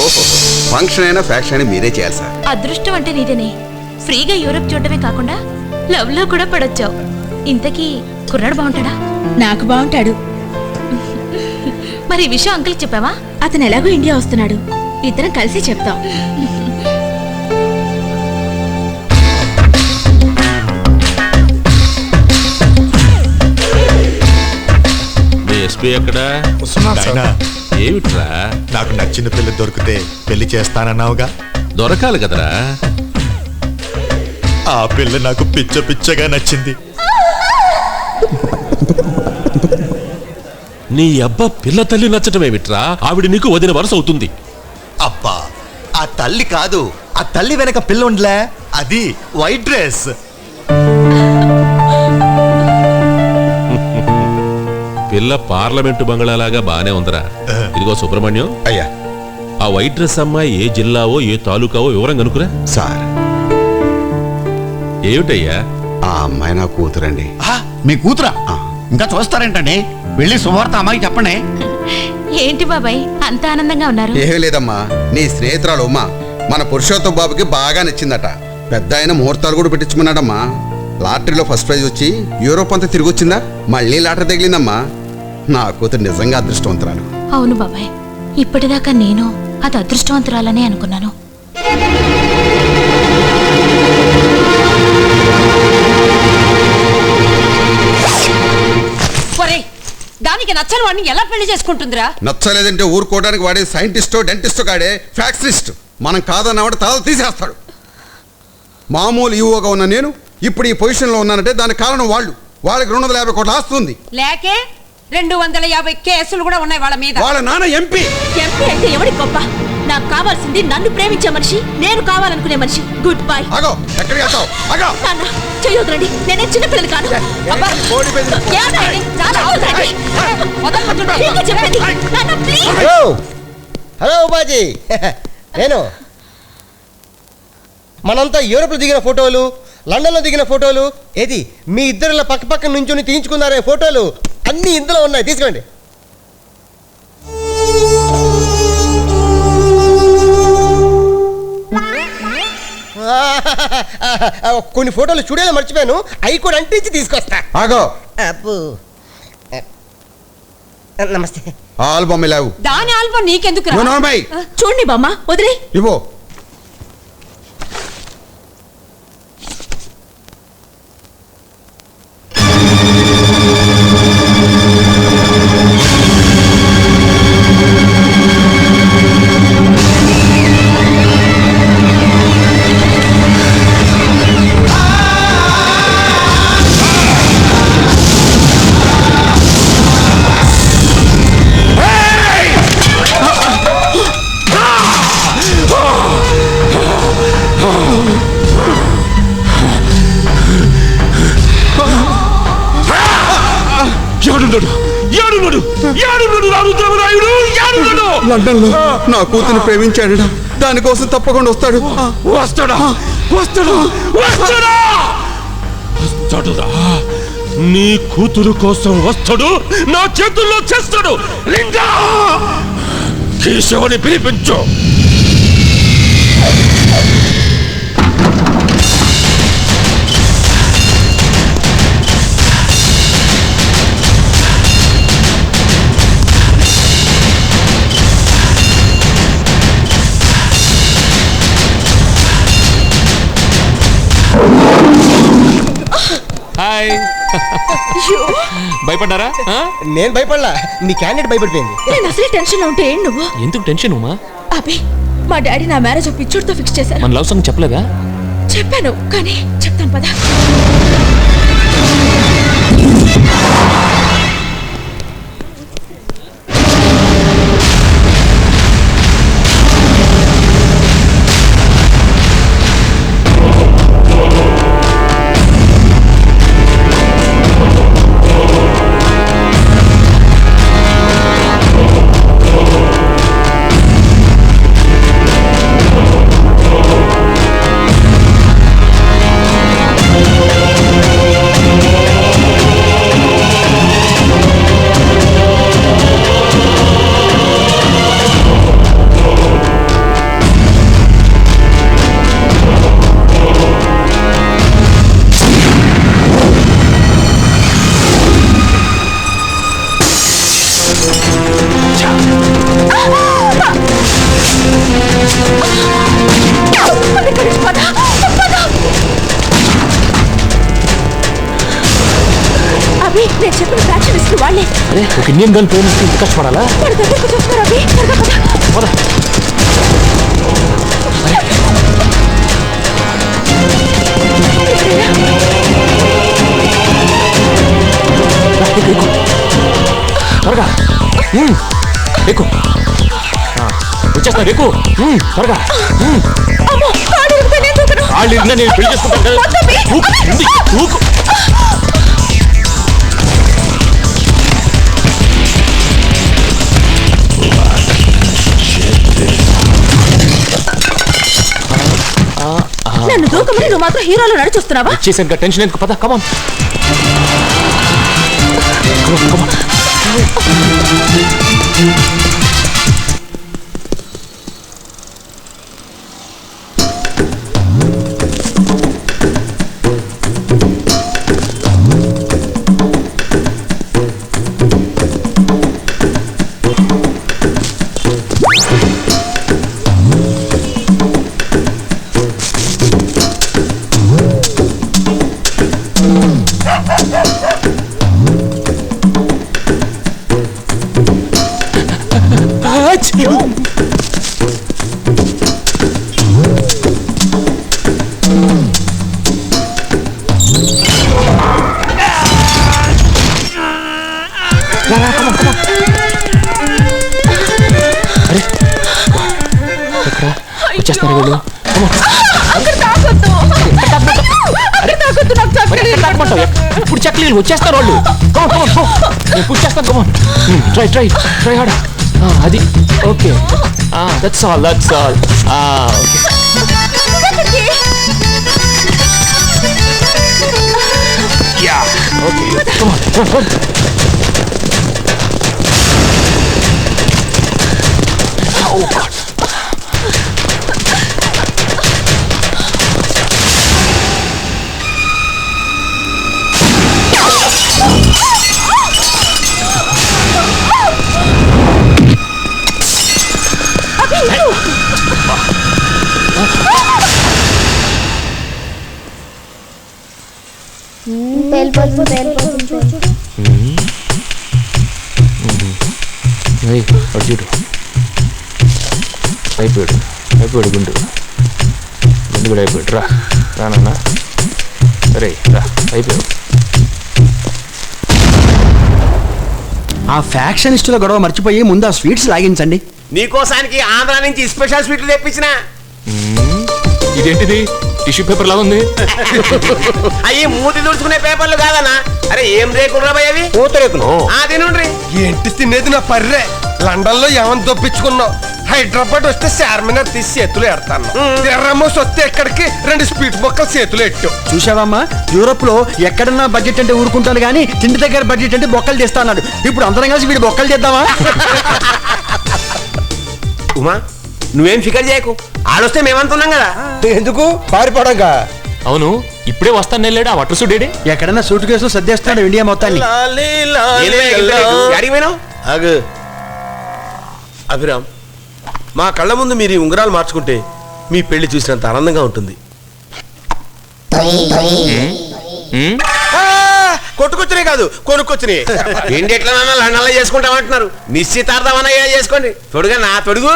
ఓహో, ఫంక్షన్ అయినా ఫ్యాక్షన్ అయినా మీరే చేయాలి సార్. అదృష్టం అంటే నీదేనే. ఫ్రీగా యూరప్ చూడటమే కాకుండా లవ్ లో కూడా పడొచ్చావు. ఇంతకీ కుర్రాడు బాగుంటాడా? నాకు బాగుంటాడు. మరి ఈ విషయం అంకుల్ చెప్పావా? అతను ఎలాగో ఇండియా వస్తున్నాడు, ఇద్దరం కలిసి చెప్తాం. ఎస్పీ ఎక్కడ? ఏమిట్రా? నాకు నచ్చిన పిల్ల దొరికితే పెళ్లి చేస్తానన్నావుగా. దొరకాలి కదరా. ఆ పిల్ల నాకు పిచ్చ పిచ్చగా నచ్చింది. నీ అబ్బా పిల్ల తల్లి నచ్చటమేమిట్రా? ఆవిడ నీకు వదిన వరుస అవుతుంది. అబ్బా, ఆ తల్లి కాదు, ఆ తల్లి వెనక పిల్ల ఉండలే, అది వైట్ డ్రెస్. పిల్ల పార్లమెంటు బంగళాలాగా బానే ఉందరా. ఇదిగో సుబ్రహ్మణ్యం, అయ్యా. ఆ వైట్ డ్రెస్ అమ్మాయి ఏ జిల్లావో ఏ తాలూకావో వివరం కనుకురా. సార్, ఏమిటయ్యా? ఆ అమ్మాయి నా కూతురండి. మీ కూతురా? ఇంకా చూస్తారేంటండి? వెళ్ళి శుభవార్త అమ్మాయికి చెప్పండి. ఏంటి బాబాయ్ అంత ఆనందంగా ఉన్నారు? ఏమీ లేదమ్మా, నీ స్నేహితురాలు ఉమా మన పురుషోత్తం బాబుకి బాగా నచ్చిందట. పెద్ద ఆయన ముహూర్తాలు కూడా పెట్టించుకున్నాడమ్మా. లాటరీలో ఫస్ట్ ప్రైజ్ వచ్చి యూరోప్ అంతా తిరిగి వచ్చిందా, మళ్ళీ లాటరీ తగిలిందమ్మా. నా కూతురు నిజంగా అదృష్టవంతురాలు. అవును బాబాయ్, ఇప్పటిదాకా నేను అది అదృష్టవంతురాలనే అనుకున్నాను. దానికి నచ్చని వాడిని ఎలా పెళ్లి చేసుకుంటుందిరా? నచ్చలేదంటే ఊరుకోవడానికి వాడే సైంటిస్టో డెంటిస్టో కాడే ఫ్యాక్టరిస్ట్. మనం కాదన్నవాడు తల తీసేస్తాడు. మామూలు ఈవోగా ఉన్న నేను ఇప్పుడు ఈ పొజిషన్లో ఉన్నానంటే దానికి కారణం వాళ్ళకి 250 కోట్ల ఆస్తుంది. లేకే 250 కేసులు కూడా ఉన్నాయి వాళ్ళ మీద. వాళ్ళ నాన్న ఎంపీ. ఎంపీ అంటే ఎవడి గొప్ప? నాకు కావాల్సింది నన్ను ప్రేమించే మనిషి, నేను కావాలనుకునే మనిషి. Good bye. ఆగో, ఎక్కడికి వెళ్తావు? ఆగో. నాన్న చెయ్యొద్దండి, నేనే చిన్నపిల్లని కాను. అబ్బా, ఏమండి? చాలా అవునండి. వదలమంటుంటే నీకే చెప్పేది. నాన్న, ప్లీజ్. హలో బాజీ, నేను మనంతా యూరోప్లో దిగిన ఫోటోలు, లండన్లో దిగిన ఫోటోలు, ఏది మీ ఇద్దరిలో పక్క పక్క నుంచుని తీయించుకున్నారే ఫోటోలు అన్నీ ఇందులో ఉన్నాయి, తీసుకోండి. కొన్ని ఫోటోలు స్టూడియోలో మర్చిపోయాను, అవి కూడా అంటించి తీసుకొస్తా. ఆగో. అప్పు నమస్తే. ఆల్బమ్ లేవు. దాని ఆల్బమ్ నీకెందుకు? చూడండి బామ్మ, వదిలే. ఇవ్వు. లండన్లో నా కూతురు ప్రేమించాడు. దానికోసం తప్పకుండా వస్తాడు. వస్తాడురా. నీ కూతురు కోసం వస్తాడు, నా చేతుల్లో చేస్తాడు. కేశవుని పిలిపించు. హాయ్. భయపడ్డారా? నేను భయపడలా, మీ క్యాండిడేట్ భయపడిపోయింది. నేను అసలు టెన్షన్ లో ఉంటే ఏంటి నువ్వు? ఎందుకు టెన్షన్ ఉమా? అబ్బే, మా డాడీ నా మ్యారేజ్ ఒక పిచ్చోడితో ఫిక్స్ చేశారు. మన లవ్ సాంగ్ చెప్పలేదా? చెప్పాను, కానీ చెప్తాను పదా. ఒక ఇండియన్ గర్ల్ ప్రేమిస్తే ఇంత కష్టపడాలా? వాడి దగ్గరకు చూస్తున్నారు అభి. త్వరగా పద. త్వరగా ఎక్కు. వచ్చేస్తా ఎక్కు. త్వరగా. అమ్మో, కాళ్ళు ఇరిగితే నేను దూకను. వాళ్ళు ఇరిగినా నేను పెళ్లి చేసుకుంటాను కదా. వద్దు అభి. ఊకు, ఉంది, ఊకు. నన్ను దూకమని నువ్వు మాత్రం హీరోలో నడిచొస్తున్నావా? వచ్చేసాను ఇంకా టెన్షన్ ఎందుకు? పద కమాన్. వచ్చేస్తారు వీళ్ళు. ఇప్పుడు చక్లీలు వచ్చేస్తారు వాళ్ళు. నేను పుష్ చేస్తాను. కమాన్, ట్రై ట్రై ట్రై హార్డ్. అది okay. That's all, that's all. Okay. Yeah okay. Come on. Oh God. చూడు అయిపోయాడు, అయిపోయాడు గుండు కూడా అయిపోయాడు. రా రా నాన్న, సరే రా, అయిపోయాడు. ఆ ఫ్యాక్షనిస్టుల గొడవ మర్చిపోయి ముందు ఆ స్వీట్స్ లాగించండి. నీకోసానికి ఆంధ్ర నుంచి స్పెషల్ స్వీట్లు తెప్పించిన. ఇదేంటిది? టిష్యూ పేపర్ లాగా ఉంది. అయ్యి మూతి తుడుచుకునే పేపర్లు కాదన్నా. అరే ఏం రేకులు రాబాయి అవి? పూతరేకులు. తినండి. ఏంటి తినేది నా పర్రే? లండన్ లో ఏమని దొప్పించుకున్నావు? హైదరాబాద్ వస్తే చార్మినార్ తీసి చేతులు ఎడతాను. ఎర్రమోస్ వస్తే ఎక్కడికి 2 స్పీడ్ బొక్కలు చేతులు ఎట్టు. చూసావమ్మా, యూరోప్ లో ఎక్కడన్నా బడ్జెట్ అంటే ఊరుకుంటాను కానీ తిండి దగ్గర బడ్జెట్ అంటే బొక్కలు చేస్తా అన్నాడు. ఇప్పుడు అందరం కలిసి వీడు బొక్కలు చేద్దామా? ఉమా, నువ్వేం ఫికర్ చేయకు. ఆడొస్తే మేమంతున్నాం కదా. ఎందుకు పారిపోవడంగా? అవును, ఇప్పుడే వస్తాను వెళ్ళాడు. ఆ వాటర్ సూట్ ఎక్కడన్నా సూట్ కేసులో సర్దేస్తాడు ఇండియా మొత్తాన్ని. అభిరామ్, మా కళ్ళ ముందు మీరు ఈ ఉంగరాలు మార్చుకుంటే మీ పెళ్లి చూసినంత ఆనందంగా ఉంటుంది. కొట్టుకొచ్చినాయి కాదు, కొనుక్కొచ్చినాయి. ఏంటి ఎట్లా లండన్లో చేసుకుంటామంటున్నారు? నిశ్చితార్థమన్నా చేసుకోండి. తొడుగా నా తొడుగు.